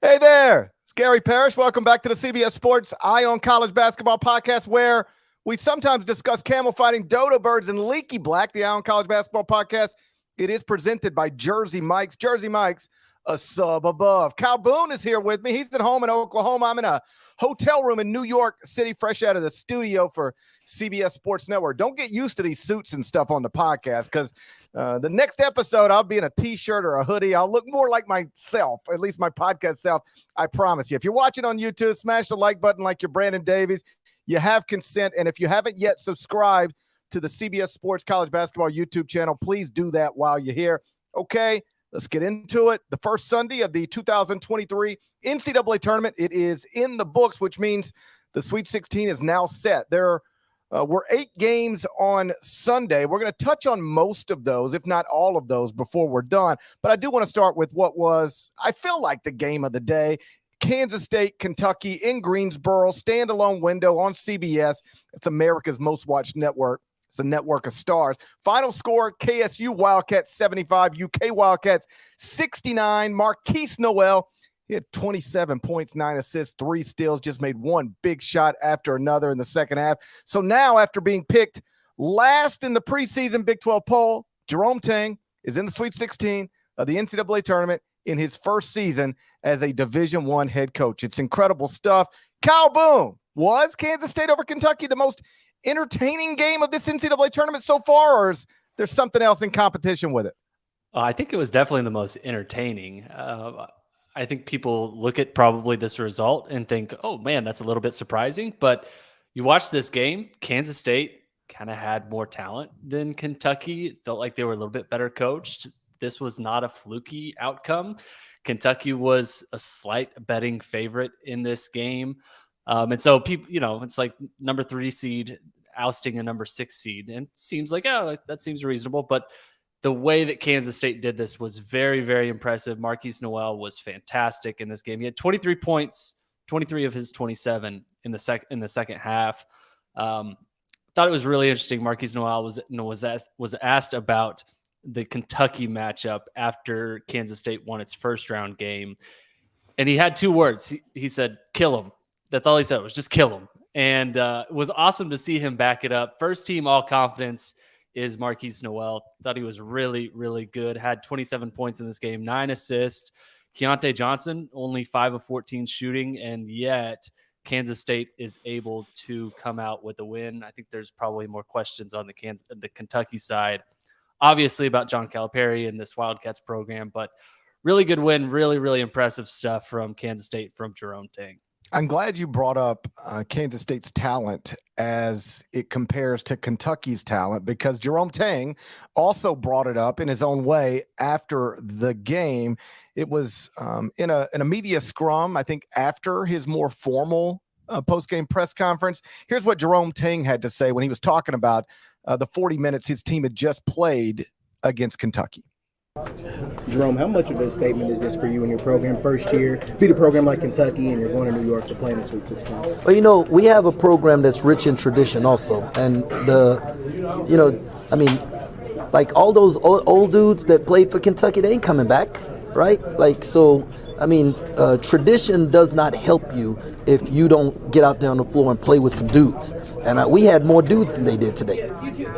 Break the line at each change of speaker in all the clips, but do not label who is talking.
Hey there, it's Gary Parrish. Welcome back to the CBS Sports Eye on College Basketball podcast, where we sometimes discuss camel fighting, dodo birds, and leaky black. The Eye on College Basketball podcast. It is presented by Jersey Mike's. Jersey Mike's, a sub above. Kyle Boone is here with me. He's at home in Oklahoma. I'm in a hotel room in New York City, fresh out of the studio for CBS Sports Network. Don't get used to these suits and stuff on the podcast, because the next episode, I'll be in a T-shirt or a hoodie. I'll look more like myself, at least my podcast self. I promise you. If you're watching on YouTube, smash the like button like you're Brandon Davies. You have consent. And if you haven't yet subscribed to the CBS Sports College Basketball YouTube channel, please do that while you're here. Okay, let's get into it. The first Sunday of the 2023 NCAA tournament, it is in the books, which means the Sweet 16 is now set. There were 8 games on Sunday. We're going to touch on most of those, if not all of those, before we're done. But I do want to start with what was, I feel like, the game of the day. Kansas State, Kentucky in Greensboro, standalone window on CBS. It's America's most watched network. It's a network of stars. Final score, KSU Wildcats 75, UK Wildcats 69. Marquise Noel, he had 27 points, 9 assists, 3 steals, just made one big shot after another in the second half. So now, after being picked last in the preseason Big 12 poll, Jerome Tang is in the Sweet 16 of the NCAA tournament in his first season as a Division I head coach. It's incredible stuff. Kyle Boone, was Kansas State over Kentucky the most entertaining game of this NCAA tournament so far, or is there something else in competition with it?
I think it was definitely the most entertaining. I think people look at probably this result and think, oh man, that's a little bit surprising. But you watch this game, Kansas State kind of had more talent than Kentucky. It felt like they were a little bit better coached. This was not a fluky outcome. Kentucky was a slight betting favorite in this game. And so people, it's like number 3 seed ousting a number 6 seed. And it seems like, oh, that seems reasonable. But the way that Kansas State did this was very, very impressive. Marquise Noel was fantastic in this game. He had 23 points, 23 of his 27 in the second half. Thought it was really interesting. Marquise Noel was asked about the Kentucky matchup after Kansas State won its first round game. And he had 2 words. He said, kill him. That's all he said, was just kill him. And it was awesome to see him back it up. First team all confidence is Marquise Noel. Thought he was really, really good. Had 27 points in this game, 9 assists. Keontae Johnson, only 5 of 14 shooting, and yet Kansas State is able to come out with a win. I think there's probably more questions on the Kentucky side, obviously, about John Calipari and this Wildcats program, but really good win. Really, really impressive stuff from Kansas State, from Jerome Tang.
I'm glad you brought up Kansas State's talent as it compares to Kentucky's talent, because Jerome Tang also brought it up in his own way after the game. It was in a media scrum, I think, after his more formal post-game press conference. Here's what Jerome Tang had to say when he was talking about the 40 minutes his team had just played against Kentucky.
Jerome, how much of a statement is this for you in your program? First year, beat a program like Kentucky, and you're going to New York to play in the Sweet 16.
Well, we have a program that's rich in tradition also. And like all those old dudes that played for Kentucky, they ain't coming back, right? Tradition does not help you if you don't get out there on the floor and play with some dudes. And we had more dudes than they did today.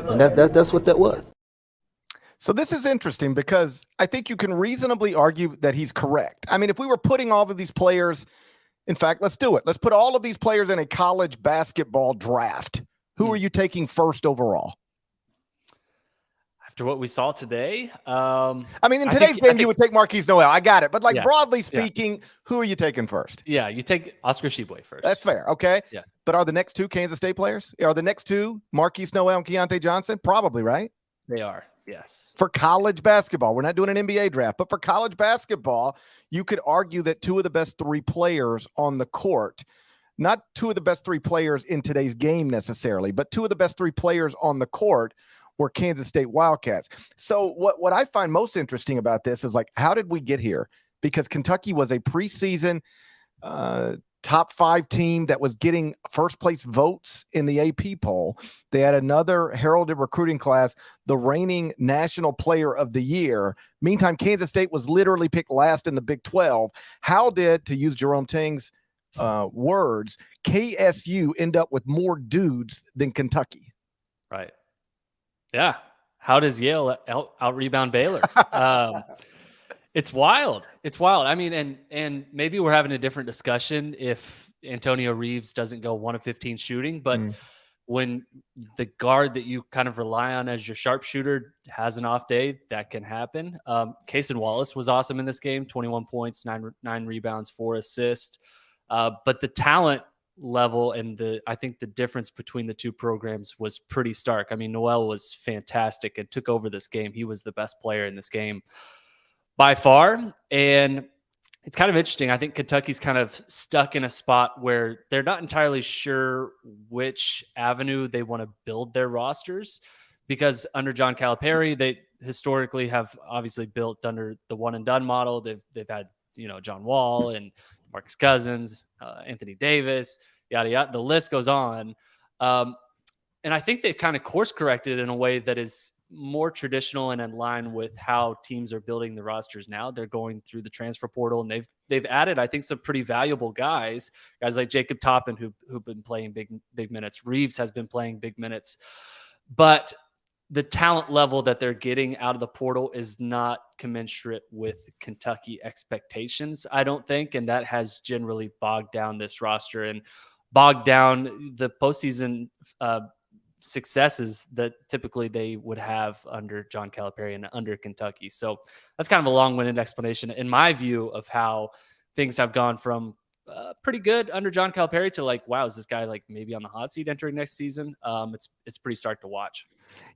And that's what that was.
So this is interesting, because I think you can reasonably argue that he's correct. I mean, if we were putting all of these players, in fact, let's do it. Let's put all of these players in a college basketball draft. Who are you taking first overall?
After what we saw today,
in today's game, you would take Marquise Noel. I got it. But broadly speaking, who are you taking first?
Yeah, you take Oscar Tshiebwe first.
That's fair. Okay.
Yeah.
But are the next 2 Kansas State players? Are the next 2 Marquise Noel and Keontae Johnson? Probably, right?
They are. Yes.
For college basketball, we're not doing an NBA draft, but for college basketball, you could argue that 2 of the best 3 players on the court, not 2 of the best 3 players in today's game necessarily, but 2 of the best 3 players on the court were Kansas State Wildcats. So what I find most interesting about this is, like, how did we get here? Because Kentucky was a preseason top 5 team that was getting first place votes in the AP poll. They had another heralded recruiting class, the reigning national player of the year. Meantime, Kansas State was literally picked last in the Big 12. How did, to use Jerome Ting's words, KSU end up with more dudes than Kentucky?
Right. Yeah. How does Yale out rebound Baylor? It's wild. It's wild. I mean, and maybe we're having a different discussion if Antonio Reeves doesn't go 1 of 15 shooting, but when the guard that you kind of rely on as your sharpshooter has an off day, that can happen. Cason Wallace was awesome in this game, 21 points, nine rebounds, 4 assists. But the talent level and I think the difference between the two programs was pretty stark. I mean, Noel was fantastic and took over this game. He was the best player in this game by far. And it's kind of interesting. I think Kentucky's kind of stuck in a spot where they're not entirely sure which avenue they want to build their rosters, because under John Calipari, they historically have obviously built under the one and done model. They've had, John Wall and Marcus Cousins, Anthony Davis, yada, yada. The list goes on. And I think they've kind of course corrected in a way that is more traditional and in line with how teams are building the rosters now. They're going through the transfer portal, and they've added, I think, some pretty valuable guys like Jacob Toppin, who've been playing big minutes. Reeves has been playing big minutes, but the talent level that they're getting out of the portal is not commensurate with Kentucky expectations, I don't think. And that has generally bogged down this roster and bogged down the postseason successes that typically they would have under John Calipari and under Kentucky. So that's kind of a long-winded explanation, in my view, of how things have gone from pretty good under John Calipari to like, wow, is this guy like maybe on the hot seat entering next season? It's pretty stark to watch.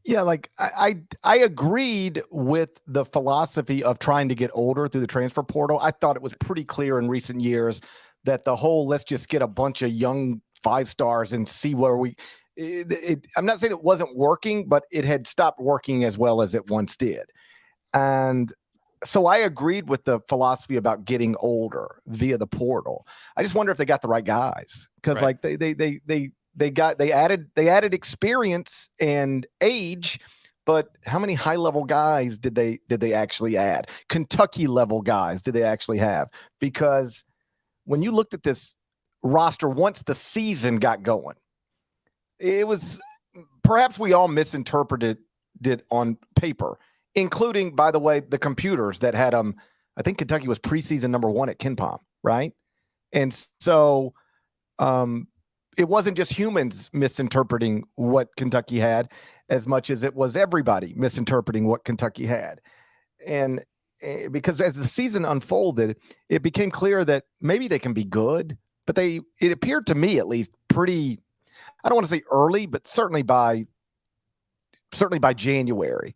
Yeah, like I agreed with the philosophy of trying to get older through the transfer portal. I thought it was pretty clear in recent years that the whole let's just get a bunch of young 5-stars and see where I'm not saying it wasn't working, but it had stopped working as well as it once did. And so I agreed with the philosophy about getting older via the portal. I just wonder if they got the right guys, because like they added experience and age, but how many high level guys did they actually add? Kentucky level guys did they actually have? Because when you looked at this roster once the season got going, it was perhaps we all misinterpreted it on paper, including, by the way, the computers that had I think Kentucky was preseason number 1 at KenPom, right? And so it wasn't just humans misinterpreting what Kentucky had as much as it was everybody misinterpreting what Kentucky had. And because as the season unfolded, it became clear that maybe they can be good, but it appeared to me at least pretty, I don't want to say early, but certainly by January,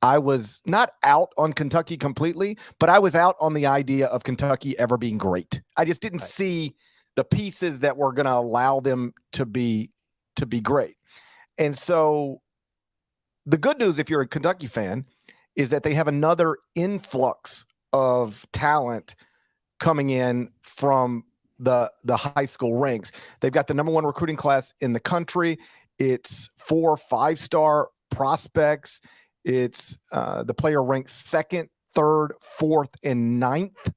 I was not out on Kentucky completely, but I was out on the idea of Kentucky ever being great. I just didn't see the pieces that were going to allow them to be great. And so the good news, if you're a Kentucky fan, is that they have another influx of talent coming in from the high school ranks. They've got the number 1 recruiting class in the country. It's 4 5-star prospects. It's the player ranked 2nd, 3rd, 4th, and 9th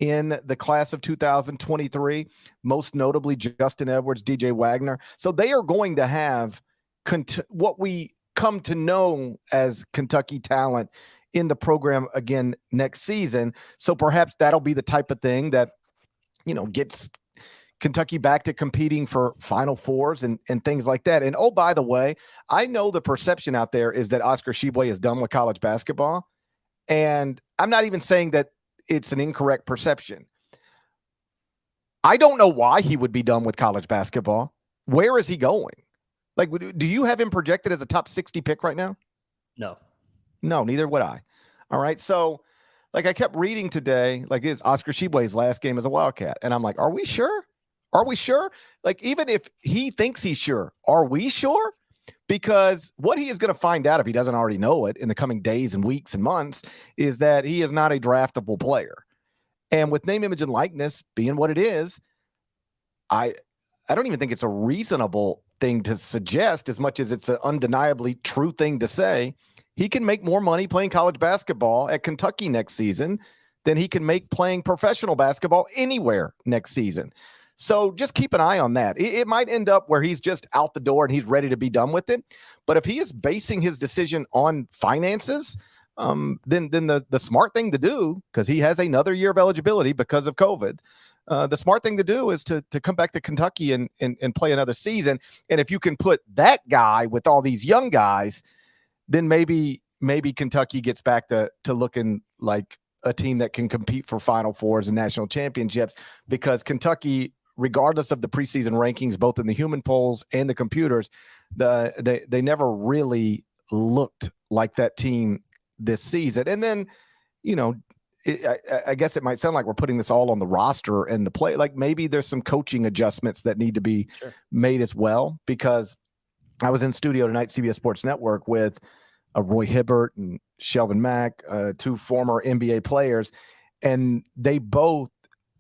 in the class of 2023, most notably Justin Edwards, DJ Wagner. So they are going to have what we come to know as Kentucky talent in the program again next season. So perhaps that'll be the type of thing that, gets Kentucky back to competing for Final Fours and things like that. And, oh, by the way, I know the perception out there is that Oscar Tshiebwe is done with college basketball. And I'm not even saying that it's an incorrect perception. I don't know why he would be done with college basketball. Where is he going? Like, do you have him projected as a top 60 pick right now?
No,
neither would I. All right. So, like, I kept reading today, like, it's Oscar Tshiebwe's last game as a Wildcat. And I'm like, are we sure? Are we sure? Like, even if he thinks he's sure, are we sure? Because what he is going to find out, if he doesn't already know it in the coming days and weeks and months, is that he is not a draftable player. And with name, image, and likeness being what it is, I don't even think it's a reasonable thing to suggest as much as it's an undeniably true thing to say. He can make more money playing college basketball at Kentucky next season than he can make playing professional basketball anywhere next season. So just keep an eye on that. It might end up where he's just out the door and he's ready to be done with it. But if he is basing his decision on finances, then the smart thing to do, because he has another year of eligibility because of COVID, the smart thing to do is to come back to Kentucky and play another season. And if you can put that guy with all these young guys, then maybe Kentucky gets back to looking like a team that can compete for Final Fours and national championships, because Kentucky, regardless of the preseason rankings, both in the human polls and the computers, they never really looked like that team this season. And then, I guess it might sound like we're putting this all on the roster and the play. Like maybe there's some coaching adjustments that need to be made as well, because I was in studio tonight, CBS Sports Network, with Roy Hibbert and Shelvin Mack, two former NBA players, and they both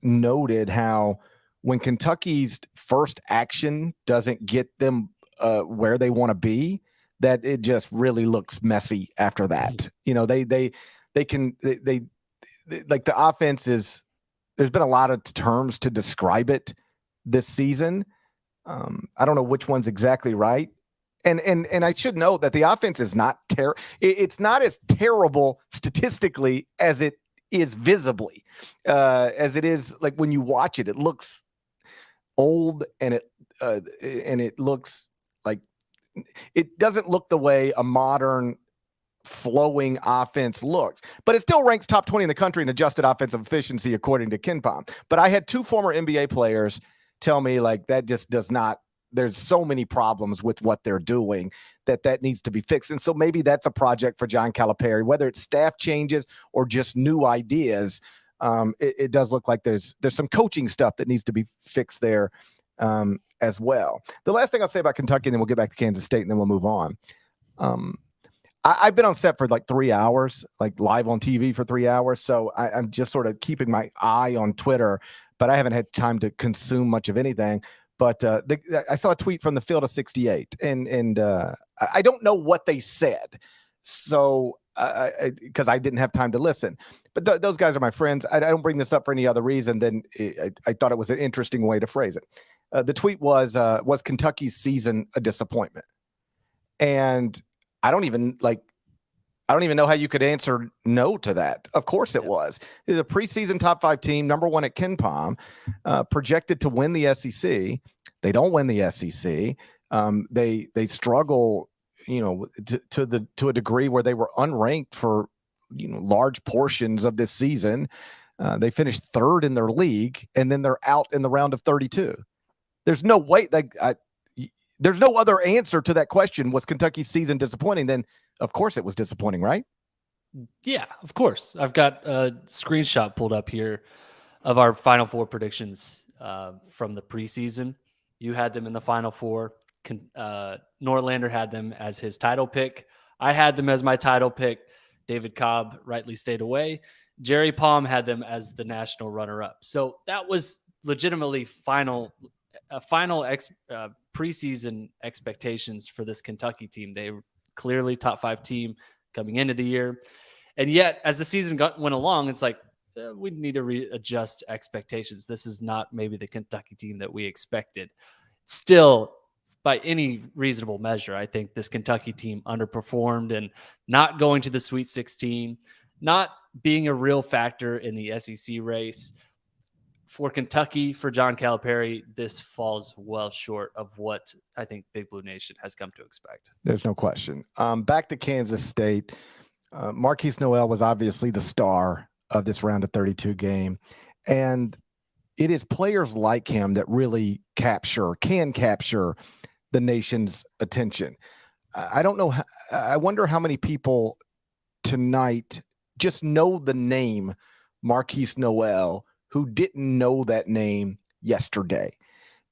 noted how when Kentucky's first action doesn't get them where they want to be, that it just really looks messy after that. They like the offense is, there's been a lot of terms to describe it this season. I don't know which one's exactly right. And I should note that the offense is not it's not as terrible statistically as it is visibly, as it is like when you watch it. It looks old, and it looks like it doesn't look the way a modern flowing offense looks, but it still ranks top 20 in the country in adjusted offensive efficiency according to KenPom. But I had two former NBA players tell me like that just does not. There's so many problems with what they're doing that needs to be fixed. And so maybe that's a project for John Calipari, whether it's staff changes or just new ideas. It does look like there's some coaching stuff that needs to be fixed there as well. The last thing I'll say about Kentucky, and then we'll get back to Kansas State, and then we'll move on. I've been on set for like 3 hours, like live on TV for 3 hours. So I'm just sort of keeping my eye on Twitter, but I haven't had time to consume much of anything. But I saw a tweet from the Field of 68, and I don't know what they said, so because I didn't have time to listen. But those guys are my friends. I don't bring this up for any other reason than I thought it was an interesting way to phrase it. The tweet was Kentucky's season a disappointment? And I don't even know how you could answer no to that. Of course it was. It's a preseason top 5 team, number 1 at KenPom, projected to win the SEC. They don't win the SEC. They struggle, to a degree where they were unranked for, large portions of this season. They finished 3rd in their league, and then they're out in the round of 32. There's no way there's no other answer to that question. Was Kentucky's season disappointing? Then of course it was disappointing, right?
Yeah, of course. I've got a screenshot pulled up here of our Final Four predictions from the preseason. You had them in the Final Four. Norlander had them as his title pick. I had them as my title pick. David Cobb rightly stayed away. Jerry Palm had them as the national runner-up. So that was legitimately final preseason expectations for this Kentucky team. They were clearly top 5 team coming into the year. And yet, as the season went along, it's like, we need to readjust expectations. This is not maybe the Kentucky team that we expected. Still, by any reasonable measure, I think this Kentucky team underperformed, and not going to the Sweet 16, not being a real factor in the SEC race. For Kentucky, for John Calipari, this falls well short of what I think Big Blue Nation has come to expect.
There's no question. Back to Kansas State. Marquise Noel was obviously the star of this round of 32 game. And it is players like him that really can capture the nation's attention. I don't know. I wonder how many people tonight just know the name Marquise Noel who didn't know that name yesterday,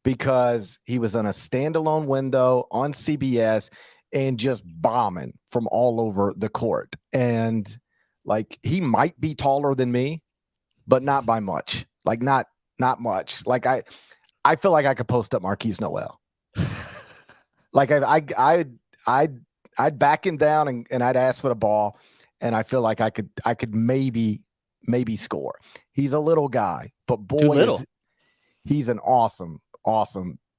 because he was on a standalone window on CBS and just bombing from all over the court. And like, he might be taller than me, but not by much. Like not much. Like I feel like I could post up Marquise Noel. Like I'd back him down and I'd ask for the ball, and I feel like I could maybe score. He's a little guy, but boy, he's an awesome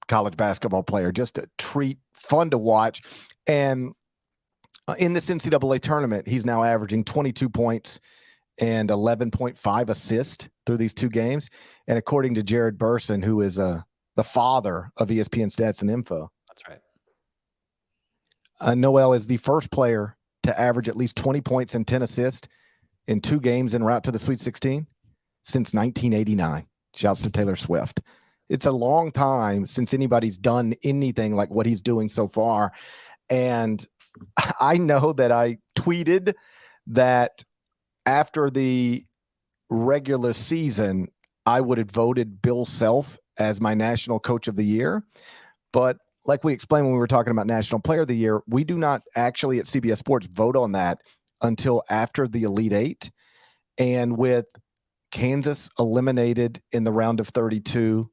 college basketball player. Just a treat, fun to watch. And in this NCAA tournament, he's now averaging 22 points and 11.5 assists through these 2 games. And according to Jared Burson, who is the father of ESPN Stats and Info,
that's right.
Noel is the first player to average at least 20 points and 10 assists in 2 games en route to the Sweet 16 since 1989. Shouts to Taylor Swift. It's a long time since anybody's done anything like what he's doing so far. And I know that I tweeted that after the regular season, I would have voted Bill Self as my National Coach of the Year. But like we explained when we were talking about National Player of the Year, we do not actually at CBS Sports vote on that until after the Elite Eight. And with Kansas eliminated in the round of 32,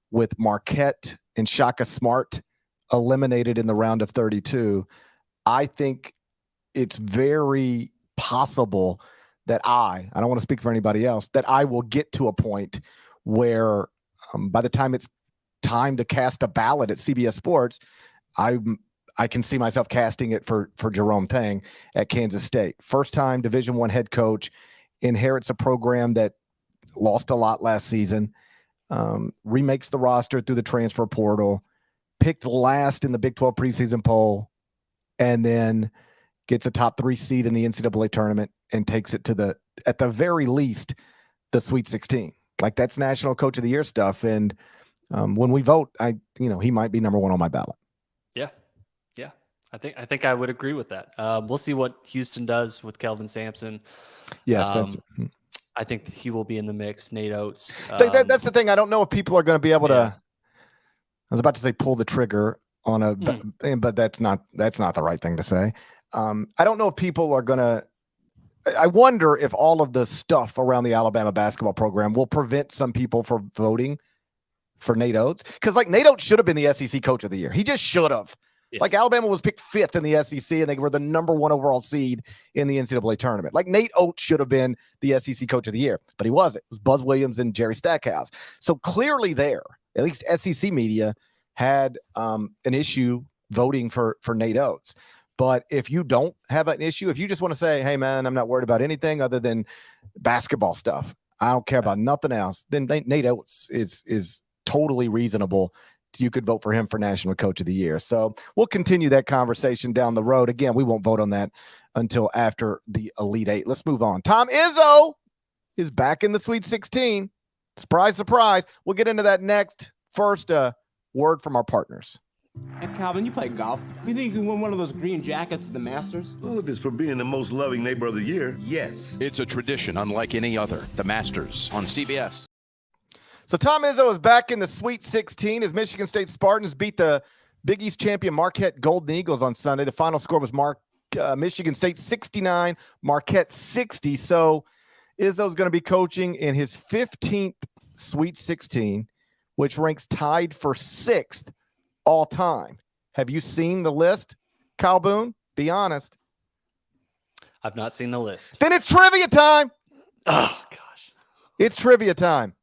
with Marquette and Shaka Smart eliminated in the round of 32, I think it's very possible that I don't want to speak for anybody else, that I will get to a point where by the time it's time to cast a ballot at CBS Sports, I can see myself casting it for Jerome Tang at Kansas State. First time Division I head coach, inherits a program that lost a lot last season, remakes the roster through the transfer portal, picked last in the Big 12 preseason poll, and then gets a top 3 seed in the NCAA tournament and takes it to at the very least, the Sweet 16. Like, that's National Coach of the Year stuff. And when we vote, he might be number 1 on my ballot.
Yeah. I think I would agree with that. We'll see what Houston does with Kelvin Sampson.
Yes,
I think he will be in the mix. Nate Oates.
That's the thing. I don't know if people are going to be able to. I was about to say pull the trigger on but that's not the right thing to say. I don't know if people are going to. I wonder if all of the stuff around the Alabama basketball program will prevent some people from voting for Nate Oates, because like Nate Oates should have been the SEC Coach of the Year. He just should have. Yes. Like, Alabama was picked 5th in the SEC, and they were the number 1 overall seed in the NCAA tournament. Like, Nate Oates should have been the SEC Coach of the Year, but he wasn't. It was Buzz Williams and Jerry Stackhouse. So clearly there, at least SEC media had an issue voting for Nate Oates. But if you don't have an issue, if you just want to say, hey, man, I'm not worried about anything other than basketball stuff, I don't care about nothing else, then Nate Oates is totally reasonable. You could vote for him for National Coach of the Year. So we'll continue that conversation down the road. Again, we won't vote on that until after the Elite Eight. Let's move on. Tom Izzo is back in the Sweet 16. Surprise, surprise. We'll get into that next. First, word from our partners.
Hey, Calvin, you play golf. You think you can win one of those green jackets at the Masters?
Well, if it's for being the most loving neighbor of the year, yes.
It's a tradition unlike any other. The Masters on CBS.
So Tom Izzo is back in the Sweet 16 as Michigan State Spartans beat the Big East champion Marquette Golden Eagles on Sunday. The final score was Michigan State 69, Marquette 60. So Izzo's going to be coaching in his 15th Sweet 16, which ranks tied for 6th all time. Have you seen the list, Kyle Boone? Be honest.
I've not seen the list.
Then it's trivia time.
Oh, gosh.
It's trivia time.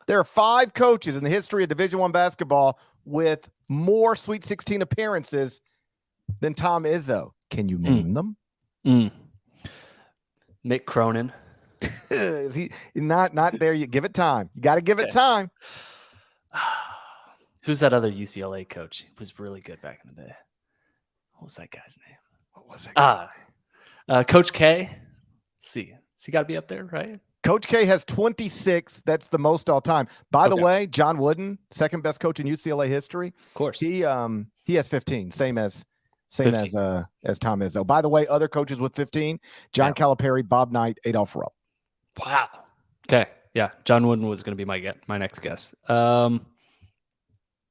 There are 5 coaches in the history of Division I basketball with more Sweet 16 appearances than Tom Izzo. Can you name them?
Mick Cronin.
He not there. You give it time. You got to give it time.
Who's that other UCLA coach? He was really good back in the day. What was that guy's name?
What was it?
Coach K. Let's see. Has he got to be up there, right?
Coach K has 26. That's the most all time. By the way, John Wooden, second best coach in UCLA history.
Of course.
He has 15, same as Tom Izzo. By the way, other coaches with 15, John Calipari, Bob Knight, Adolph Rupp.
Wow. Okay. Yeah. John Wooden was going to be my next guest. I'll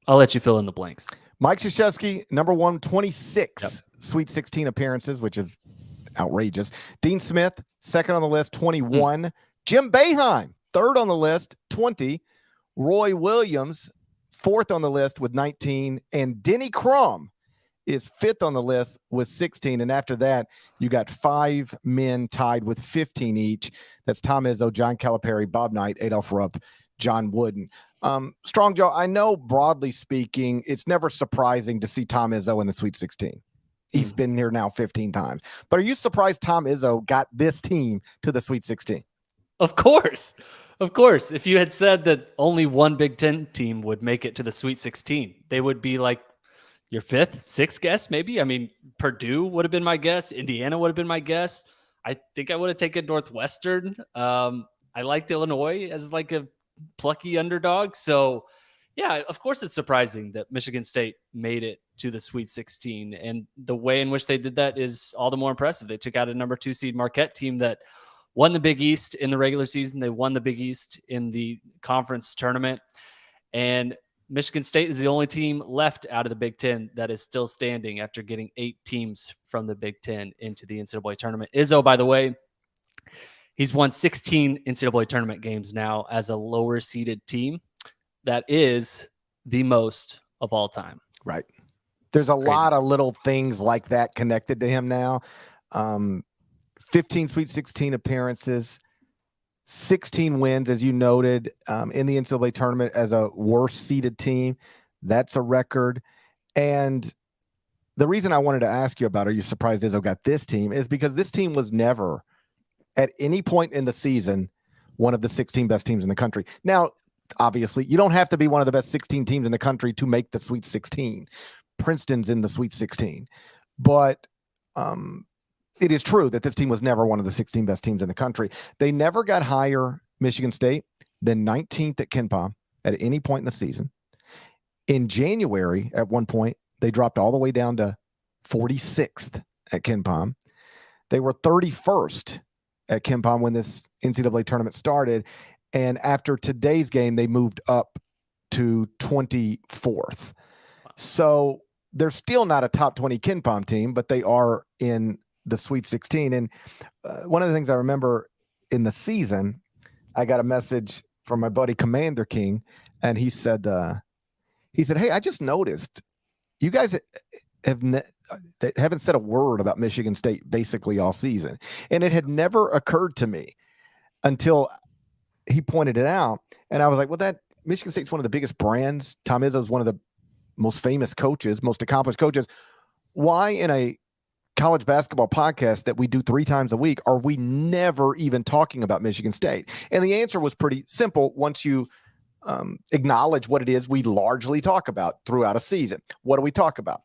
let you fill in the blanks.
Mike Krzyzewski, number 1, 26 Sweet 16 appearances, which is outrageous. Dean Smith, second on the list, 21. Jim Boeheim, third on the list, 20. Roy Williams, fourth on the list with 19, and Denny Crum is fifth on the list with 16. And after that, you got 5 men tied with 15 each. That's Tom Izzo, John Calipari, Bob Knight, Adolph Rupp, John Wooden. Strong Joe, I know broadly speaking, it's never surprising to see Tom Izzo in the Sweet 16. He's been here now 15 times. But are you surprised Tom Izzo got this team to the Sweet 16?
Of course. Of course. If you had said that only one Big Ten team would make it to the Sweet 16, they would be like your fifth, sixth guess, maybe. I mean, Purdue would have been my guess. Indiana would have been my guess. I think I would have taken Northwestern. I liked Illinois as like a plucky underdog. So, yeah, of course it's surprising that Michigan State made it to the Sweet 16. And the way in which they did that is all the more impressive. They took out a number 2 seed Marquette team that won the Big East in the regular season. They won the Big East in the conference tournament. And Michigan State is the only team left out of the Big Ten that is still standing after getting 8 teams from the Big Ten into the NCAA tournament. Izzo, by the way, he's won 16 NCAA tournament games now as a lower seeded team. That is the most of all time.
Right. There's a lot of little things like that connected to him now. 15 Sweet 16 appearances, 16 wins, as you noted, in the NCAA tournament as a worst seeded team. That's a record. And the reason I wanted to ask you about, are you surprised Izzo got this team, is because this team was never at any point in the season one of the 16 best teams in the country. Now, obviously, you don't have to be one of the best 16 teams in the country to make the Sweet 16. Princeton's in the Sweet 16. But it is true that this team was never one of the 16 best teams in the country. They never got higher, Michigan State, than 19th at KenPom at any point in the season. In January, at one point, they dropped all the way down to 46th at KenPom. They were 31st at KenPom when this NCAA tournament started. And after today's game, they moved up to 24th. So they're still not a top 20 KenPom team, but they are in the Sweet 16. And one of the things I remember in the season, I got a message from my buddy Commander King, and he said, hey, I just noticed you guys haven't said a word about Michigan State basically all season. And it had never occurred to me until he pointed it out. And I was like, well, that Michigan State's one of the biggest brands. Tom Izzo is one of the most famous coaches, most accomplished coaches. Why in a college basketball podcast that we do 3 times a week are we never even talking about Michigan State? And the answer was pretty simple once you acknowledge what it is we largely talk about throughout a season. What do we talk about?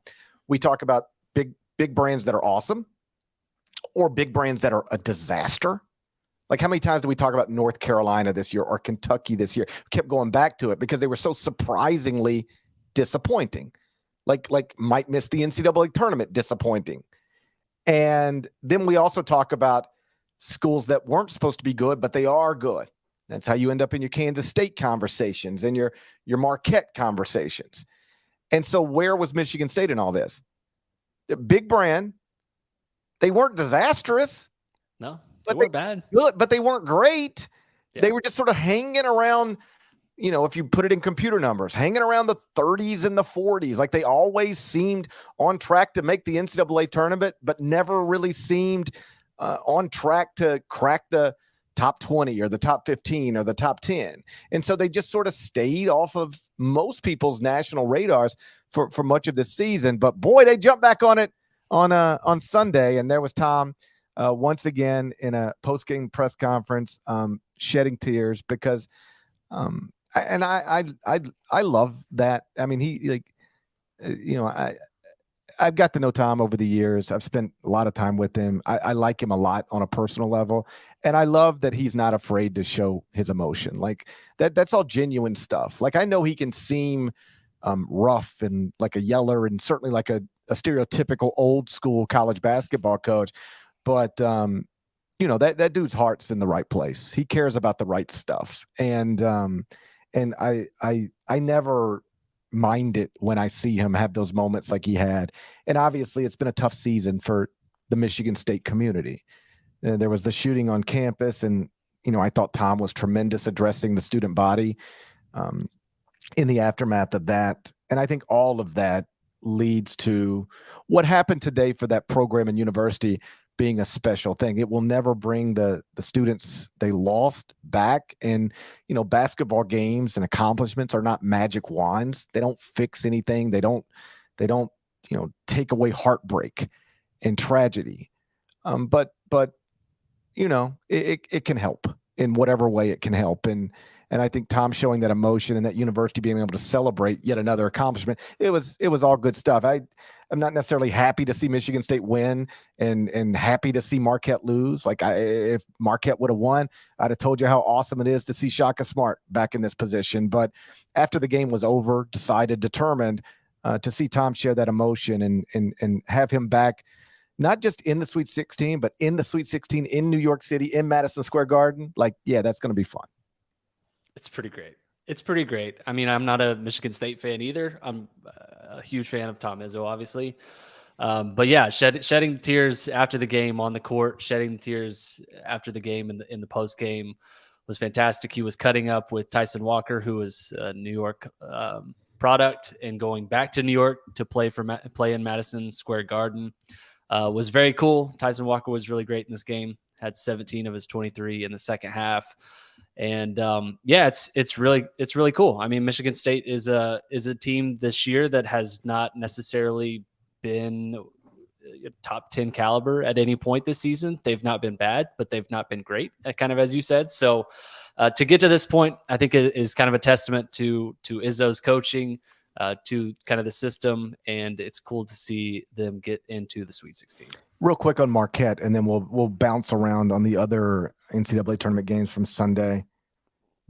We talk about big brands that are awesome or big brands that are a disaster. Like, how many times did we talk about North Carolina this year or Kentucky this year? We kept going back to it because they were so surprisingly disappointing. Like might miss the NCAA tournament, disappointing. And then we also talk about schools that weren't supposed to be good, but they are good. That's how you end up in your Kansas State conversations and your Marquette conversations. And so where was Michigan State in all this? The big brand. They weren't disastrous.
No, they weren't bad.
Good, but they weren't great.
Yeah.
They were just sort of hanging around, if you put it in computer numbers, hanging around the 30s and the 40s. Like, they always seemed on track to make the NCAA tournament, but never really seemed on track to crack the top 20 or the top 15 or the top 10. And so they just sort of stayed off of most people's national radars for much of the season. But boy, they jumped back on it on Sunday. And there was Tom once again in a post-game press conference shedding tears because I love that. I mean, I've got to know Tom over the years. I've spent a lot of time with him. I like him a lot on a personal level. And I love that he's not afraid to show his emotion. Like, that's all genuine stuff. Like, I know he can seem rough and like a yeller and certainly like a stereotypical old school college basketball coach. But, that dude's heart's in the right place. He cares about the right stuff. And I never mind it when I see him have those moments like he had. And obviously it's been a tough season for the Michigan State community. There was the shooting on campus, and I thought Tom was tremendous addressing the student body. in the aftermath of that. And I think all of that leads to what happened today for that program and university being a special thing. It will never bring the students they lost back. And, basketball games and accomplishments are not magic wands. They don't fix anything. They don't, take away heartbreak and tragedy. But it can help in whatever way it can help. And I think Tom showing that emotion and that university being able to celebrate yet another accomplishment, it was all good stuff. I'm not necessarily happy to see Michigan State win and happy to see Marquette lose. Like if Marquette would have won, I'd have told you how awesome it is to see Shaka Smart back in this position. But after the game was over, determined to see Tom share that emotion and have him back, not just in the Sweet 16, but in the Sweet 16 in New York City, in Madison Square Garden. Like, yeah, that's going to be fun.
It's pretty great. I mean, I'm not a Michigan State fan either. I'm a huge fan of Tom Izzo, obviously. But yeah, shedding the tears after the game on the court, shedding the tears after the game in the post game was fantastic. He was cutting up with Tyson Walker, who was a New York product, and going back to New York to play in Madison Square Garden was very cool. Tyson Walker was really great in this game. Had 17 of his 23 in the second half. And it's really cool. I mean, Michigan State is a team this year that has not necessarily been top 10 caliber at any point this season. They've not been bad, but they've not been great, kind of as you said. So to get to this point, I think it is kind of a testament to Izzo's coaching, to kind of the system, and it's cool to see them get into the Sweet 16.
Real quick on Marquette, and then we'll bounce around on the other NCAA tournament games from Sunday.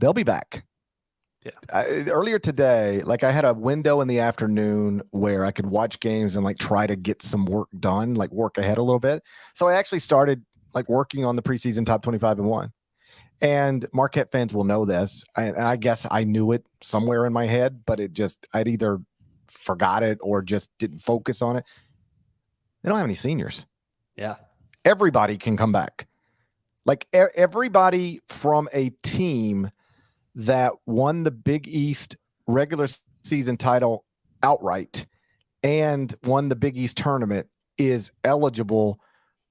They'll be back. Yeah. Earlier today, I had a window in the afternoon where I could watch games and try to get some work done, work ahead a little bit. So I actually started working on the preseason top 25 and 1. And Marquette fans will know this. I guess I knew it somewhere in my head, but I'd either forgot it or just didn't focus on it. They don't have any seniors.
Yeah.
Everybody can come back. Everybody from a team that won the Big East regular season title outright and won the Big East tournament is eligible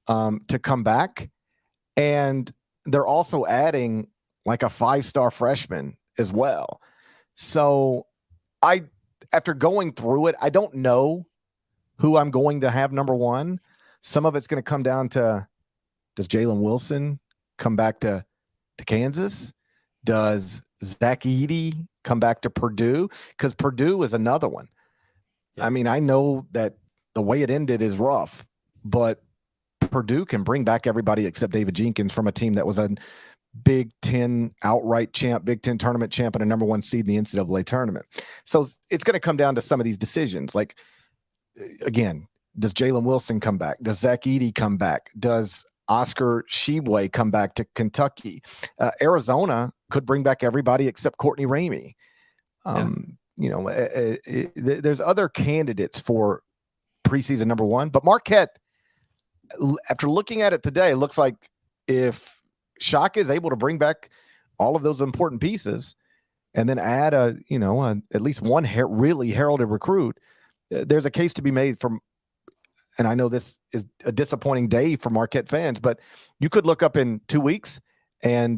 to come back. And they're also adding a 5-star freshman as well. So after going through it, I don't know who I'm going to have number one. Some of it's going to come down to, does Jalen Wilson come back to Kansas? Does Zach Edey come back to Purdue? Because Purdue is another one. Yeah. I mean, I know that the way it ended is rough, but Purdue can bring back everybody except David Jenkins from a team that was a Big Ten outright champ, Big Ten tournament champ, and a number one seed in the NCAA tournament. So it's going to come down to some of these decisions. Again, does Jalen Wilson come back? Does Zach Edey come back? Does Oscar Tshiebwe come back to Kentucky? Arizona could bring back everybody except Courtney Ramey. There's other candidates for preseason number one, but Marquette, after looking at it today, looks like if Shaka is able to bring back all of those important pieces and then add at least one really heralded recruit, there's a case to be made from. And I know this is a disappointing day for Marquette fans, but you could look up in 2 weeks and,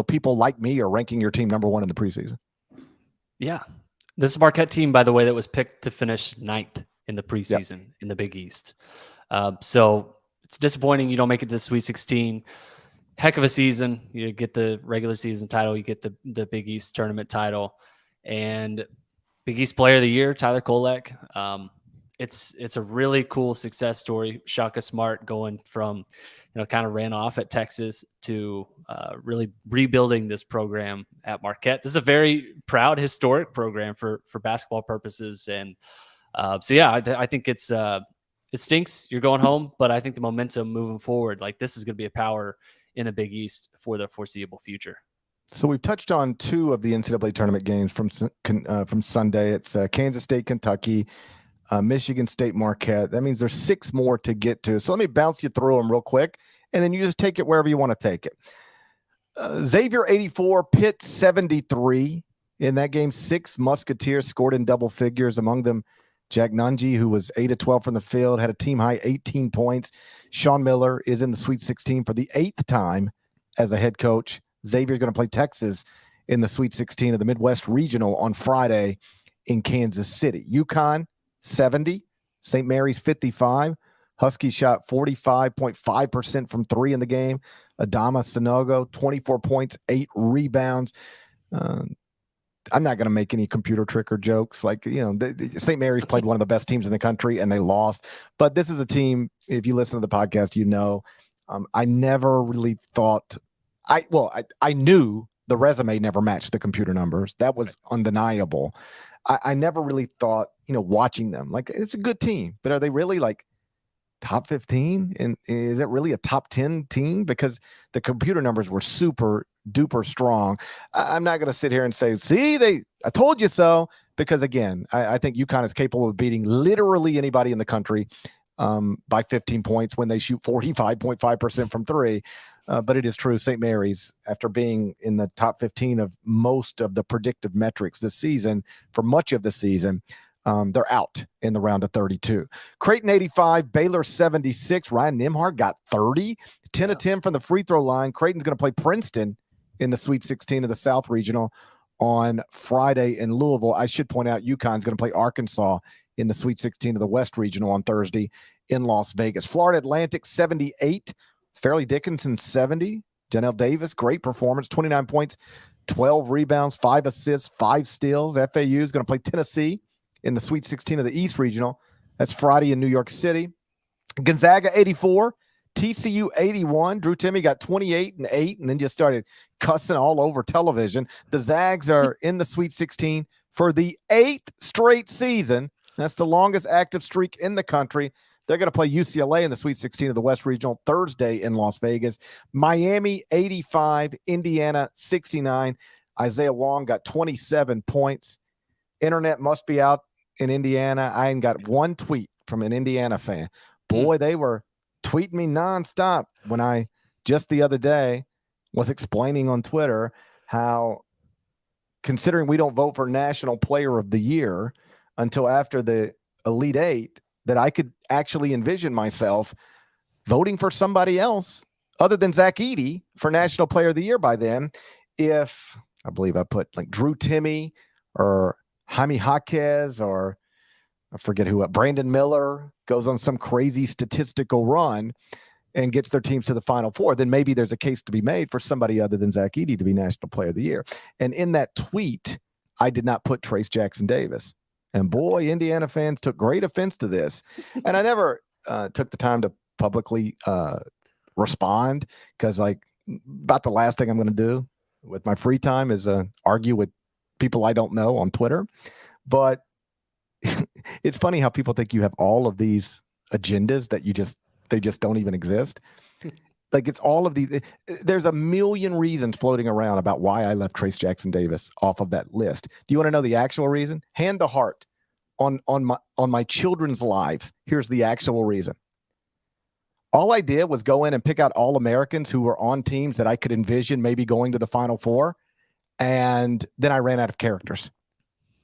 people like me are ranking your team number one in the preseason.
Yeah. This is a Marquette team, by the way, that was picked to finish 9th in the preseason in the Big East. So it's disappointing you don't make it to the Sweet 16. Heck of a season. You get the regular season title, you get the Big East tournament title, and Big East Player of the Year, Tyler Kolek. It's a really cool success story. Shaka Smart going from, kind of ran off at Texas to really rebuilding this program at Marquette. This is a very proud, historic program for basketball purposes. And I think it stinks. You're going home, but I think the momentum moving forward, this is going to be a power in the Big East for the foreseeable future.
So we've touched on 2 of the NCAA tournament games from Sunday. It's Kansas State, Kentucky, Michigan State, Marquette. That means there's 6 more to get to. So let me bounce you through them real quick, and then you just take it wherever you want to take it. Xavier 84, Pitt 73. in that game. 6 Musketeers scored in double figures, among them Jack Nungy, who was 8 of 12 from the field, had a team high 18 points. Sean Miller is in the Sweet 16 for the 8th time as a head coach. Xavier's going to play Texas in the Sweet 16 of the Midwest Regional on Friday in Kansas City. UConn, 70. St. Mary's, 55. Huskies shot 45.5% from 3 in the game. Adama Sanogo, 24 points, 8 rebounds. I'm not going to make any computer trick or jokes. Like, St. Mary's played one of the best teams in the country and they lost. But this is a team, if you listen to the podcast, I never really thought I knew the resume never matched the computer numbers. That was undeniable. I never really thought, watching them, like, it's a good team, but are they really like top 15? And is it really a top 10 team? Because the computer numbers were super duper strong. I'm not going to sit here and say, see, I told you so, because again, I think UConn is capable of beating literally anybody in the country by 15 points when they shoot 45.5% from 3. But it is true, St. Mary's, after being in the top 15 of most of the predictive metrics this season, for much of the season, they're out in the round of 32. Creighton 85, Baylor 76. Ryan Nimhart got 30, 10 of 10 from the free throw line. Creighton's going to play Princeton in the Sweet 16 of the South Regional on Friday in Louisville. I should point out UConn's going to play Arkansas in the Sweet 16 of the West Regional on Thursday in Las Vegas. Florida Atlantic 78, Fairleigh Dickinson 70. Janelle Davis, great performance, 29 points, 12 rebounds, 5 assists, 5 steals. FAU is going to play Tennessee in the Sweet 16 of the East Regional. That's Friday in New York City. Gonzaga 84, TCU 81. Drew Timme got 28 and 8 and then just started cussing all over television. The Zags are in the Sweet 16 for the 8th straight season. That's the longest active streak in the country. They're going to play UCLA in the Sweet 16 of the West Regional Thursday in Las Vegas. Miami 85, Indiana 69. Isaiah Wong got 27 points. Internet must be out in Indiana. I ain't got one tweet from an Indiana fan. Boy, they were tweeting me nonstop when I just the other day was explaining on Twitter how, considering we don't vote for National Player of the Year until after the Elite Eight, that I could actually envision myself voting for somebody else other than Zach Edey for National Player of the Year by then. If I believe I put like Drew Timme or Jaime Jaquez or I forget who, Brandon Miller goes on some crazy statistical run and gets their teams to the Final Four, then maybe there's a case to be made for somebody other than Zach Edey to be National Player of the Year. And in that tweet, I did not put Trace Jackson Davis. And boy, Indiana fans took great offense to this. And I never took the time to publicly respond because, like, about the last thing I'm going to do with my free time is argue with people I don't know on Twitter. But it's funny how people think you have all of these agendas that they just don't even exist. Like, it's all of these. There's a million reasons floating around about why I left Trace Jackson Davis off of that list. Do you want to know the actual reason? Hand to heart on my children's lives. Here's the actual reason. All I did was go in and pick out all Americans who were on teams that I could envision maybe going to the Final Four. And then I ran out of characters.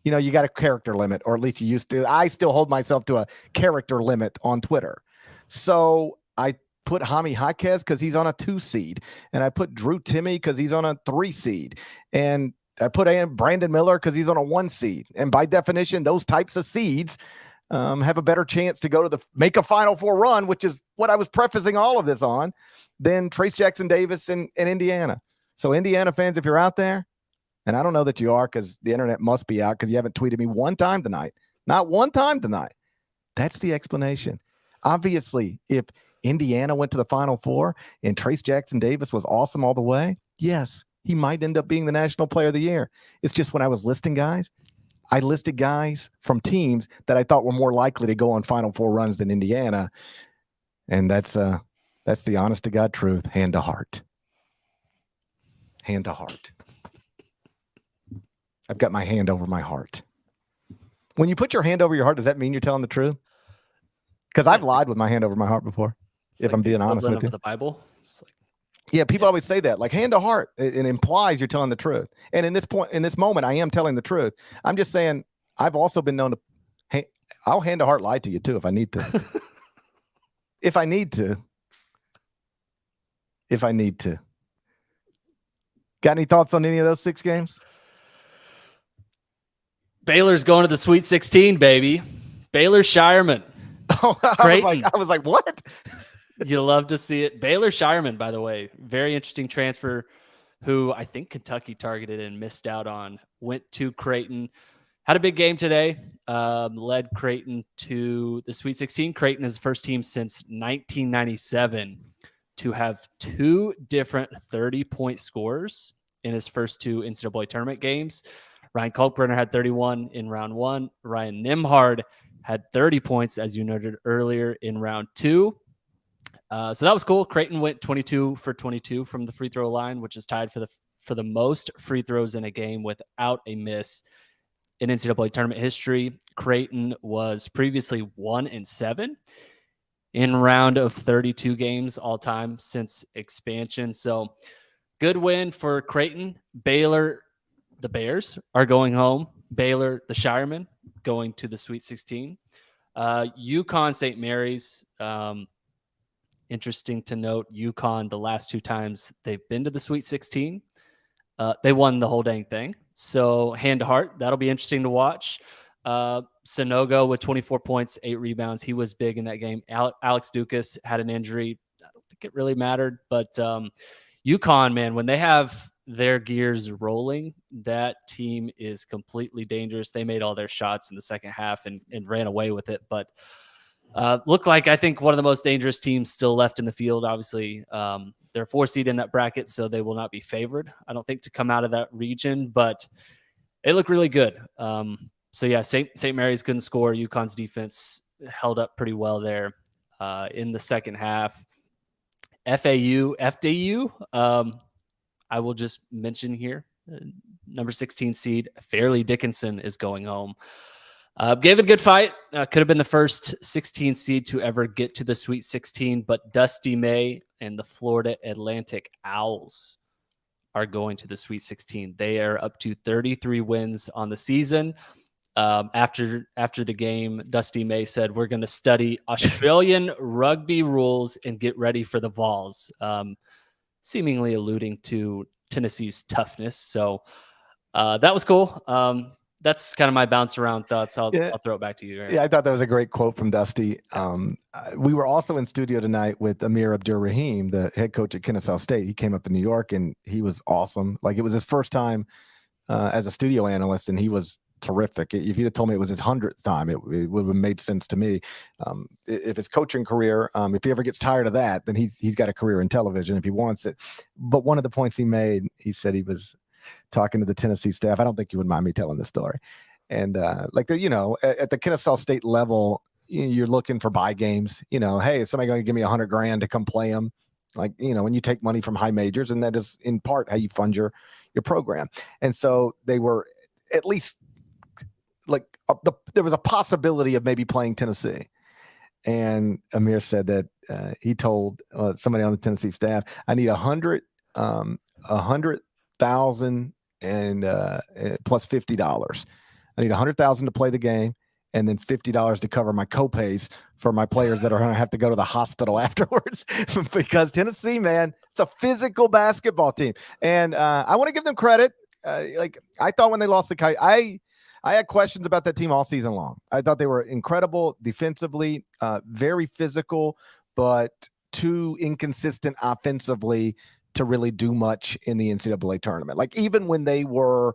You got a character limit, or at least you used to. I still hold myself to a character limit on Twitter. So I put Jaime Jaquez because he's on a 2 seed. And I put Drew Timme because he's on a 3 seed. And I put in Brandon Miller because he's on a 1 seed. And by definition, those types of seeds have a better chance to make a Final Four run, which is what I was prefacing all of this on, than Trace Jackson Davis in Indiana. So Indiana fans, if you're out there, and I don't know that you are because the internet must be out because you haven't tweeted me one time tonight. Not one time tonight. That's the explanation. Obviously, if Indiana went to the Final Four and Trace Jackson Davis was awesome all the way, yes, he might end up being the National Player of the Year. It's just when I was listing guys, I listed guys from teams that I thought were more likely to go on Final Four runs than Indiana. And that's the honest to God truth, hand to heart. Hand to heart. I've got my hand over my heart. When you put your hand over your heart, does that mean you're telling the truth? Because I've lied with my hand over my heart before, if I'm being honest with you.
The Bible.
Yeah, people always say that, like hand to heart. It implies you're telling the truth. And in this moment, I am telling the truth. I'm just saying I've also been known to. Hey, I'll hand to heart lie to you too if I need to. If I need to. If I need to. Got any thoughts on any of those 6 games?
Baylor's going to the Sweet 16, baby. Baylor Shireman.
Oh, I was like, what?
You love to see it. Baylor Shireman, by the way, very interesting transfer who I think Kentucky targeted and missed out on. Went to Creighton. Had a big game today. Led Creighton to the Sweet 16. Creighton is the first team since 1997 to have 2 different 30-point scores in his first 2 NCAA tournament games. Ryan Kalkbrenner had 31 in round 1. Ryan Nimhard had 30 points, as you noted earlier, in round 2. So that was cool. Creighton went 22 for 22 from the free throw line, which is tied for the most free throws in a game without a miss in NCAA tournament history. Creighton was previously 1-7 in round of 32 games all time since expansion. So good win for Creighton. Baylor, the Bears, are going home. Baylor, the Shiremen, going to the Sweet 16. UConn, St. Mary's. Interesting to note, UConn, the last 2 times they've been to the Sweet 16, they won the whole dang thing. So hand to heart, that'll be interesting to watch. Sanogo with 24 points, 8 rebounds. He was big in that game. Alex Dukas had an injury. I don't think it really mattered, but UConn, man, when they have their gears rolling, that team is completely dangerous. They made all their shots in the second half and ran away with it, but look like, I think, one of the most dangerous teams still left in the field. Obviously, they're 4 seed in that bracket, so they will not be favored, I don't think, to come out of that region, but they look really good. So yeah, St. Mary's couldn't score. UConn's defense held up pretty well there in the second half. FDU, I will just mention here, number 16 seed, Fairleigh Dickinson is going home. Gave it a good fight. Could have been the first 16 seed to ever get to the Sweet 16, but Dusty May and the Florida Atlantic Owls are going to the Sweet 16. They are up to 33 wins on the season. After the game, Dusty May said, "We're going to study Australian rugby rules and get ready for the Vols," seemingly alluding to Tennessee's toughness. So that was cool. That's kind of my bounce around thoughts. I'll throw it back to you, Aaron.
Yeah, I thought that was a great quote from Dusty. We were also in studio tonight with Amir Abdur-Rahim, the head coach at Kennesaw State. He came up to New York and he was awesome. Like, it was his first time as a studio analyst, and he was terrific. If you'd have told me it was his 100th time, it would have made sense to me. If his coaching career, if he ever gets tired of that, then he's got a career in television if he wants it. But one of the points he made, he said he was talking to the Tennessee staff. I don't think you would mind me telling this story. And at the Kennesaw State level, you're looking for buy games. Hey, is somebody going to give me $100,000 to come play them? Like, when you take money from high majors, and that is in part how you fund your program. And so they were at least like there was a possibility of maybe playing Tennessee. And Amir said that he told somebody on the Tennessee staff, "I need 100,000 and plus $50. I need 100,000 to play the game, and then $50 to cover my copays for my players that are going to have to go to the hospital afterwards." Because Tennessee, man, it's a physical basketball team, and I want to give them credit. Like, I thought when they lost the Kite, I had questions about that team all season long. I thought they were incredible defensively, very physical, but too inconsistent offensively to really do much in the NCAA tournament. Like, even when they were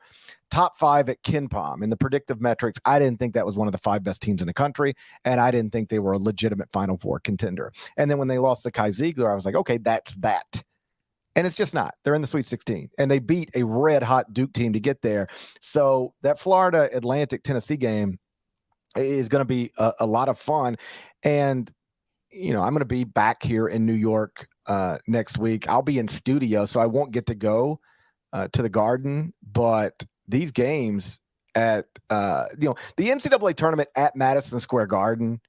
top 5 at KenPom in the predictive metrics, I didn't think that was one of the 5 best teams in the country, and I didn't think they were a legitimate Final Four contender. And then when they lost to Kai Ziegler, I was like, okay, that's that. And it's just not. They're in the Sweet 16, and they beat a red-hot Duke team to get there. So that Florida Atlantic Tennessee game is going to be a lot of fun. And I'm going to be back here in New York next week. I'll be in studio, so I won't get to go to the Garden. But these games at the NCAA tournament at Madison Square Garden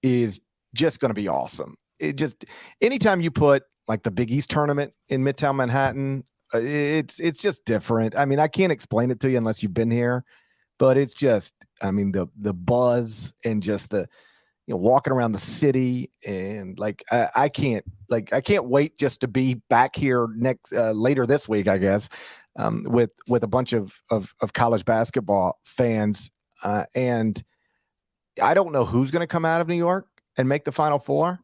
is just going to be awesome. Anytime you put like the Big East tournament in Midtown Manhattan. It's just different. I mean, I can't explain it to you unless you've been here, but it's just, I mean, the buzz and just the, walking around the city, and like I can't wait just to be back here later this week, I guess, with a bunch of college basketball fans, and I don't know who's going to come out of New York and make the Final Four,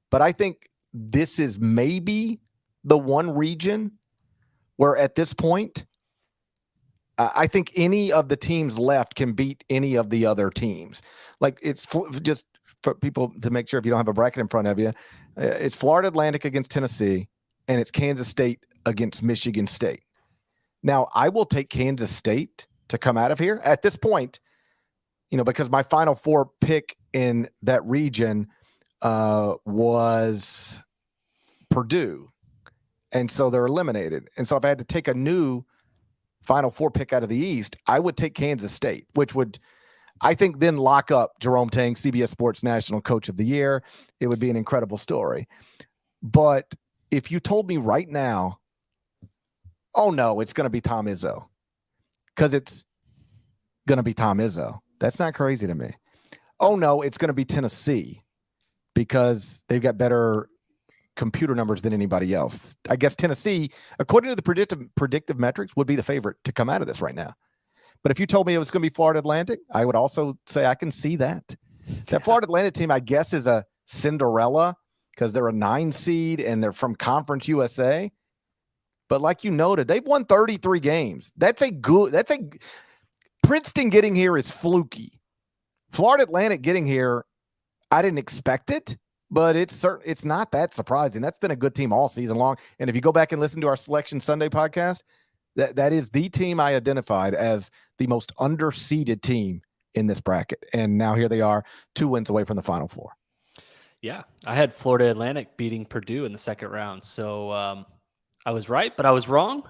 but I think this is maybe the one region where at this point, I think any of the teams left can beat any of the other teams. Like, it's just for people to make sure, if you don't have a bracket in front of you, it's Florida Atlantic against Tennessee, and it's Kansas State against Michigan State. Now, I will take Kansas State to come out of here at this point, because my Final Four pick in that region was Purdue. And so they're eliminated. And so if I had to take a new Final Four pick out of the East, I would take Kansas State, which would, I think, then lock up Jerome Tang, CBS Sports National Coach of the Year. It would be an incredible story. But if you told me right now, oh no, it's going to be Tom Izzo, because it's going to be Tom Izzo, that's not crazy to me. Oh no, it's going to be Tennessee because they've got better computer numbers than anybody else. I guess Tennessee, according to the predictive metrics, would be the favorite to come out of this right now. But if you told me it was going to be Florida Atlantic, I would also say I can see that. That Florida Atlantic team, I guess, is a Cinderella because they're a 9 seed and they're from Conference USA. But like you noted, they've won 33 games. Princeton getting here is fluky. Florida Atlantic getting here, I didn't expect it, but it's not that surprising. That's been a good team all season long. And if you go back and listen to our Selection Sunday podcast, that is the team I identified as the most underseeded team in this bracket. And now here they are, 2 wins away from the Final Four.
Yeah, I had Florida Atlantic beating Purdue in the second round. So I was right, but I was wrong.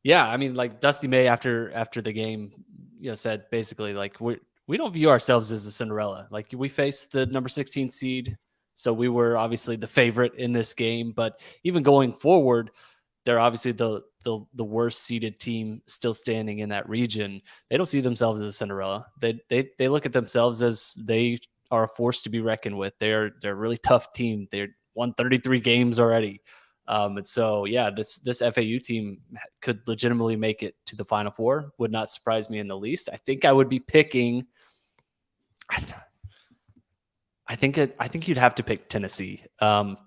Yeah, I mean, like Dusty May after the game, said basically like we don't view ourselves as a Cinderella. Like, we faced the number 16 seed, so we were obviously the favorite in this game. But even going forward, they're obviously the worst seeded team still standing in that region. They don't see themselves as a Cinderella. They look at themselves as they are a force to be reckoned with. They're a really tough team. They're won 33 games already. And so, yeah, this FAU team could legitimately make it to the Final Four. Would not surprise me in the least. I think I would be picking. I think you'd have to pick Tennessee,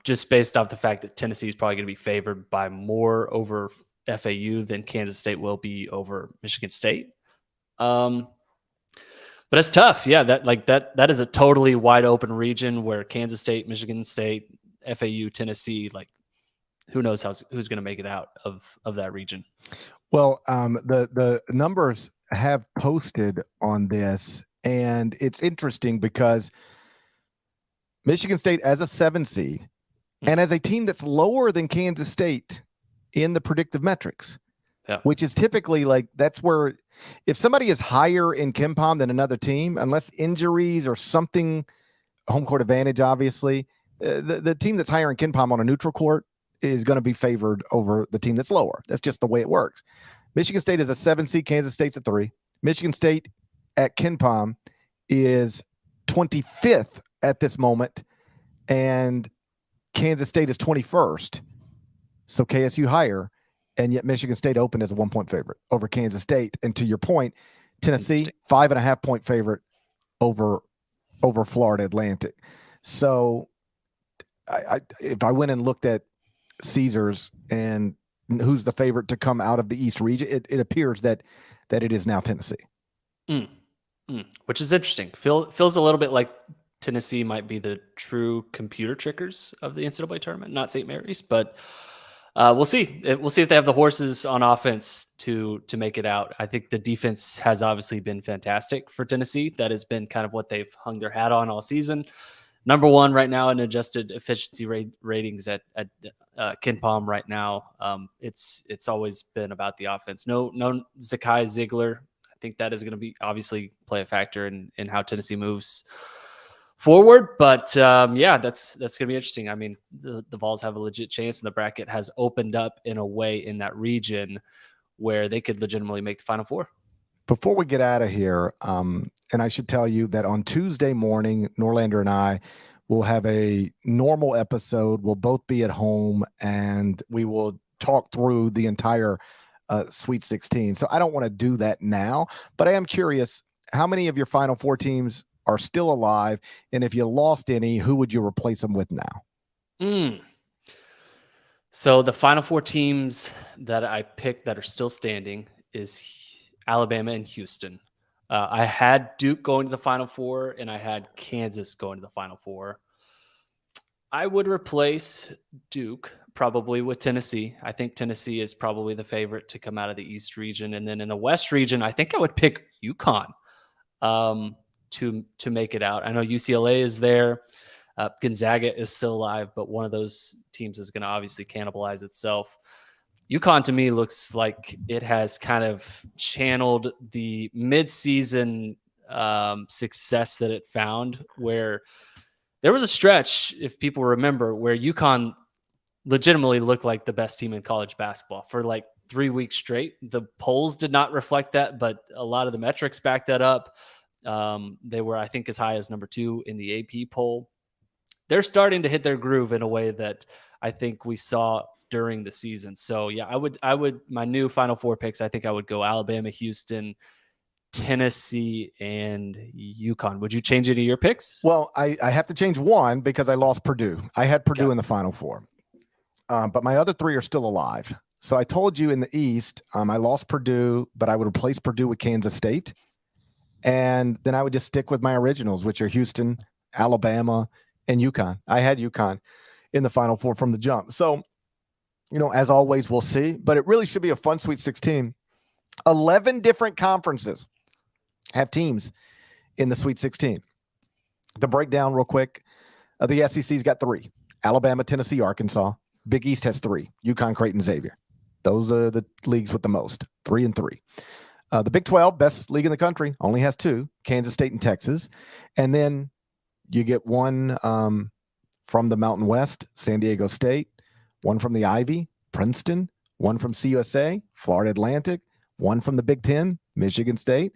just based off the fact that Tennessee is probably going to be favored by more over FAU than Kansas State will be over Michigan State. But it's tough. Yeah, that is a totally wide open region where Kansas State, Michigan State, FAU, Tennessee, like, who knows who's going to make it out of that region.
Well, the numbers have posted on this, and it's interesting because Michigan State as a 7 seed and as a team that's lower than Kansas State in the predictive metrics, which is typically like, that's where if somebody is higher in KenPom than another team, unless injuries or something, home court advantage, obviously, the team that's higher in KenPom on a neutral court is going to be favored over the team that's lower. That's just the way it works. Michigan State is a 7 seed. Kansas State's a 3. Michigan State at KenPom is 25th at this moment, and Kansas State is 21st. So KSU higher, and yet Michigan State opened as a 1-point favorite over Kansas State. And to your point, Tennessee 5.5-point favorite over Florida Atlantic. So if I went and looked at Caesars and who's the favorite to come out of the East region, it appears that it is now Tennessee.
Which is interesting. Feels a little bit like Tennessee might be the true computer trickers of the NCAA tournament, not St. Mary's, but we'll see. We'll see if they have the horses on offense to make it out. I think the defense has obviously been fantastic for Tennessee. That has been kind of what they've hung their hat on all season. Number 1 right now in adjusted efficiency ratings at KenPom right now. It's always been about the offense. No Zakai Ziegler. I think that is going to be obviously play a factor in how Tennessee moves forward. But yeah, that's going to be interesting. I mean, the Vols have a legit chance, and the bracket has opened up in a way in that region where they could legitimately make the Final Four.
Before we get out of here, and I should tell you that on Tuesday morning, Norlander and I will have a normal episode. We'll both be at home, and we will talk through the entire Sweet 16. So I don't want to do that now, but I am curious, how many of your Final Four teams are still alive? And if you lost any, who would you replace them with now?
So the Final Four teams that I picked that are still standing is Alabama and Houston. I had Duke going to the Final Four, and I had Kansas going to the Final Four. I would replace Duke probably with Tennessee. I think Tennessee is probably the favorite to come out of the East region. And then in the West region, I think I would pick UConn to make it out. I know UCLA is there. Gonzaga is still alive, but one of those teams is going to obviously cannibalize itself. UConn to me looks like it has kind of channeled the midseason success that it found, where there was a stretch, if people remember, where UConn legitimately looked like the best team in college basketball for like 3 weeks straight. The polls did not reflect that, but a lot of the metrics backed that up. They were, I think, as high as number 2 in the AP poll. They're starting to hit their groove in a way that I think we saw during the season. So yeah, I would my new Final Four picks, I think I would go Alabama, Houston, Tennessee, and UConn. Would you change any of your picks?
Well, I have to change one because I lost Purdue. I had Purdue in the Final Four, but my other 3 are still alive. So I told you in the East, I lost Purdue, but I would replace Purdue with Kansas State. And then I would just stick with my originals, which are Houston, Alabama, and UConn. I had UConn in the Final Four from the jump. So, as always, we'll see. But it really should be a fun Sweet 16. 11 different conferences have teams in the Sweet 16. To break down real quick, the SEC's got 3. Alabama, Tennessee, Arkansas. Big East has 3. UConn, Creighton, Xavier. Those are the leagues with the most. 3 and 3. The Big 12, best league in the country, only has 2. Kansas State and Texas. And then you get one from the Mountain West, San Diego State. One from the Ivy, Princeton. One from CUSA, Florida Atlantic. One from the Big 10, Michigan State.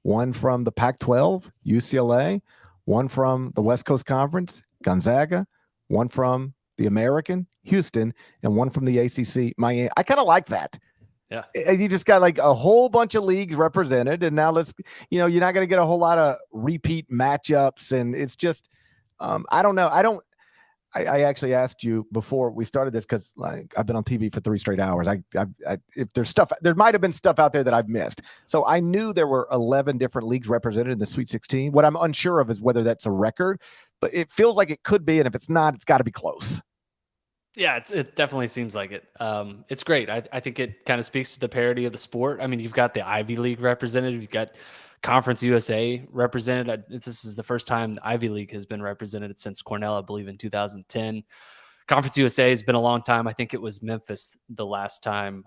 One from the Pac-12, UCLA. One from the West Coast Conference, Gonzaga. One from the American, Houston. And one from the ACC, Miami. I kind of like that.
Yeah.
You just got like a whole bunch of leagues represented. And now you're not going to get a whole lot of repeat matchups. And it's just, I don't know. I actually asked you before we started this because I've been on TV for 3 straight hours. If there's stuff, there might have been stuff out there that I've missed. So I knew there were 11 different leagues represented in the Sweet 16. What I'm unsure of is whether that's a record, but it feels like it could be. And if it's not, it's got to be close.
Yeah, it definitely seems like it. It's great. I think it kind of speaks to the parity of the sport. I mean, you've got the Ivy League represented. You've got Conference USA represented. This is the first time the Ivy League has been represented since Cornell, I believe, in 2010. Conference USA has been a long time. I think it was Memphis the last time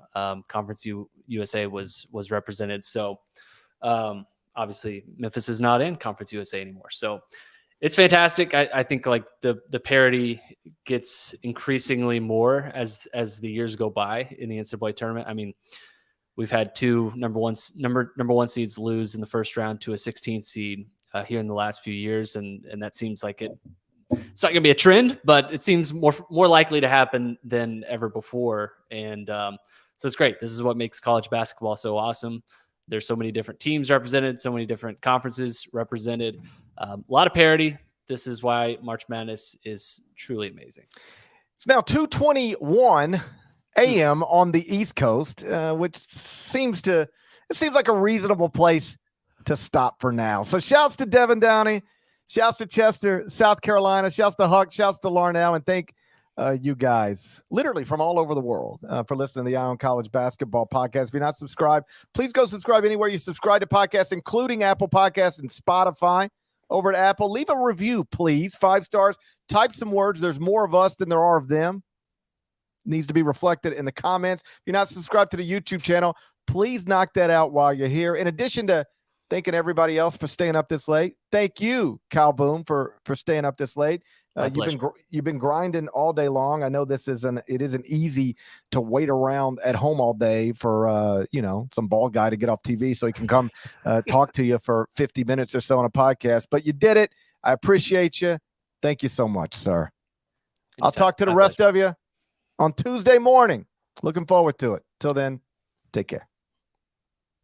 Conference USA was represented. So obviously Memphis is not in Conference USA anymore. So it's fantastic. I think like the parity gets increasingly more as the years go by in the NCAA tournament. I mean, we've had 2 number one seeds lose in the first round to a 16th seed here in the last few years, and that seems like it's not going to be a trend, but it seems more likely to happen than ever before. And so it's great. This is what makes college basketball so awesome. There's so many different teams represented, so many different conferences represented, a lot of parity. This is why March Madness is truly amazing.
It's now 2:21 a.m. on the East Coast, which seems like a reasonable place to stop for now. So shouts to Devin Downey, shouts to Chester, South Carolina, shouts to Huck, shouts to Larnell, and thank you guys literally from all over the world for listening to the Eye on College Basketball Podcast. If you're not subscribed, please go subscribe anywhere you subscribe to podcasts, including Apple Podcasts and Spotify. Over at Apple, leave a review, please. 5 stars. Type some words. There's more of us than there are of them. Needs to be reflected in the comments. If you're not subscribed to the YouTube channel, please knock that out while you're here. In addition to Thanking everybody else for staying up this late. Thank you, Kyle Boom, for staying up this late. You've been grinding all day long. I know it isn't easy to wait around at home all day for some bald guy to get off TV so he can come talk to you for 50 minutes or so on a podcast. But you did it. I appreciate you. Thank you so much, sir. I'll talk to the rest of you on Tuesday morning. Looking forward to it. Till then, take care.